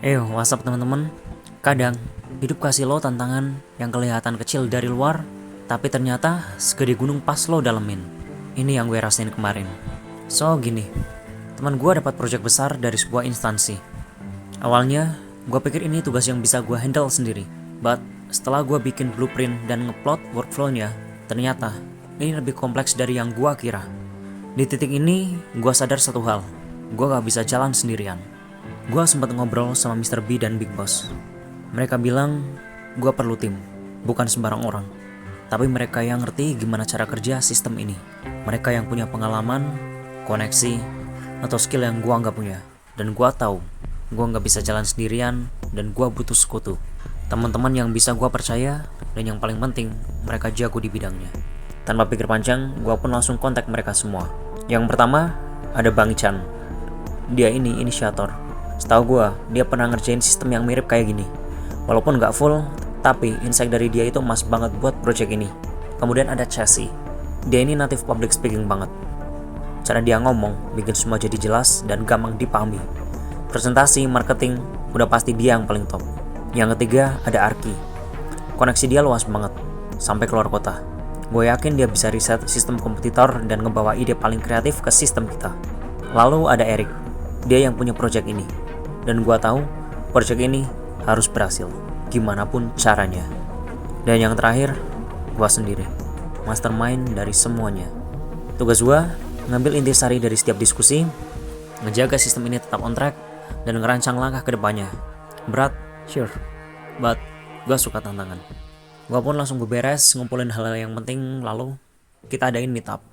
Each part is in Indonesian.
What's up teman-teman? Kadang, hidup kasih lo tantangan yang kelihatan kecil dari luar, tapi ternyata segede gunung pas lo dalemin. Ini yang gue rasain kemarin. So gini, teman gue dapat proyek besar dari sebuah instansi. Awalnya, gue pikir ini tugas yang bisa gue handle sendiri. But, setelah gue bikin blueprint dan ngeplot workflow-nya, ternyata ini lebih kompleks dari yang gue kira. Di titik ini, gue sadar satu hal. Gue gak bisa jalan sendirian. Gue sempat ngobrol sama Mr. B dan Big Boss. Mereka bilang, gue perlu tim, bukan sembarang orang. Tapi mereka yang ngerti gimana cara kerja sistem ini. Mereka yang punya pengalaman, koneksi, atau skill yang gue nggak punya. Dan gue tahu, gue nggak bisa jalan sendirian, dan gue butuh sekutu. Teman-teman yang bisa gue percaya, dan yang paling penting, mereka jago di bidangnya. Tanpa pikir panjang, gue pun langsung kontak mereka semua. Yang pertama, ada Bang Chan. Dia ini inisiator. Setahu gue, dia pernah ngerjain sistem yang mirip kayak gini. Walaupun gak full, tapi insight dari dia itu emas banget buat project ini. Kemudian ada Chassis. Dia ini native public speaking banget. Cara dia ngomong bikin semua jadi jelas dan gampang dipahami. Presentasi, marketing, udah pasti dia yang paling top. Yang ketiga ada Arki. Koneksi dia luas banget, sampai keluar kota. Gue yakin dia bisa riset sistem kompetitor dan ngebawa ide paling kreatif ke sistem kita. Lalu ada Eric. Dia yang punya project ini. Dan gue tahu project ini harus berhasil, gimana pun caranya. Dan yang terakhir, gue sendiri, mastermind dari semuanya. Tugas gue, ngambil intisari dari setiap diskusi, ngejaga sistem ini tetap on track, dan ngerancang langkah ke depannya. Berat, sure, but gue suka tantangan. Gue pun langsung beberes, ngumpulin hal-hal yang penting, lalu kita adain meet up.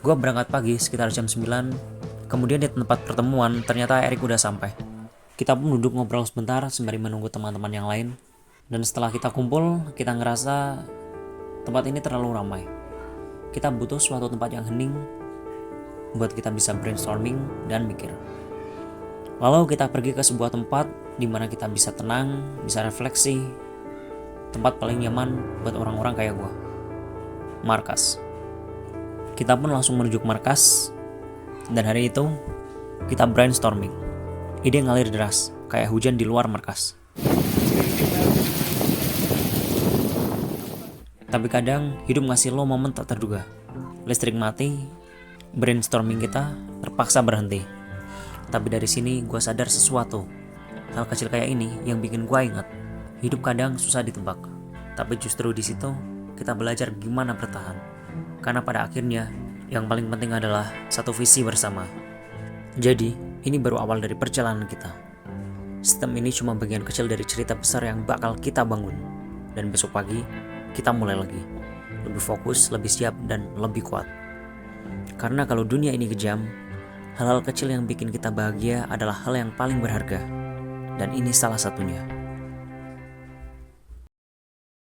Gue berangkat pagi sekitar jam 9, kemudian di tempat pertemuan ternyata Eric udah sampai. Kita pun duduk ngobrol sebentar sembari menunggu teman-teman yang lain. Dan setelah kita kumpul, kita ngerasa tempat ini terlalu ramai. Kita butuh suatu tempat yang hening buat kita bisa brainstorming dan mikir. Lalu kita pergi ke sebuah tempat di mana kita bisa tenang, bisa refleksi. Tempat paling nyaman buat orang-orang kayak gue. Markas. Kita pun langsung menuju ke markas. Dan hari itu, kita brainstorming. Ide ngalir deras, kayak hujan di luar markas. Tapi kadang hidup ngasih lo momen tak terduga. Listrik mati, brainstorming kita terpaksa berhenti. Tapi dari sini gue sadar sesuatu. Hal kecil kayak ini yang bikin gue ingat. Hidup kadang susah ditebak. Tapi justru di situ kita belajar gimana bertahan. Karena pada akhirnya yang paling penting adalah satu visi bersama. Jadi, ini baru awal dari perjalanan kita. Sistem ini cuma bagian kecil dari cerita besar yang bakal kita bangun. Dan besok pagi, kita mulai lagi. Lebih fokus, lebih siap, dan lebih kuat. Karena kalau dunia ini kejam, hal-hal kecil yang bikin kita bahagia adalah hal yang paling berharga. Dan ini salah satunya.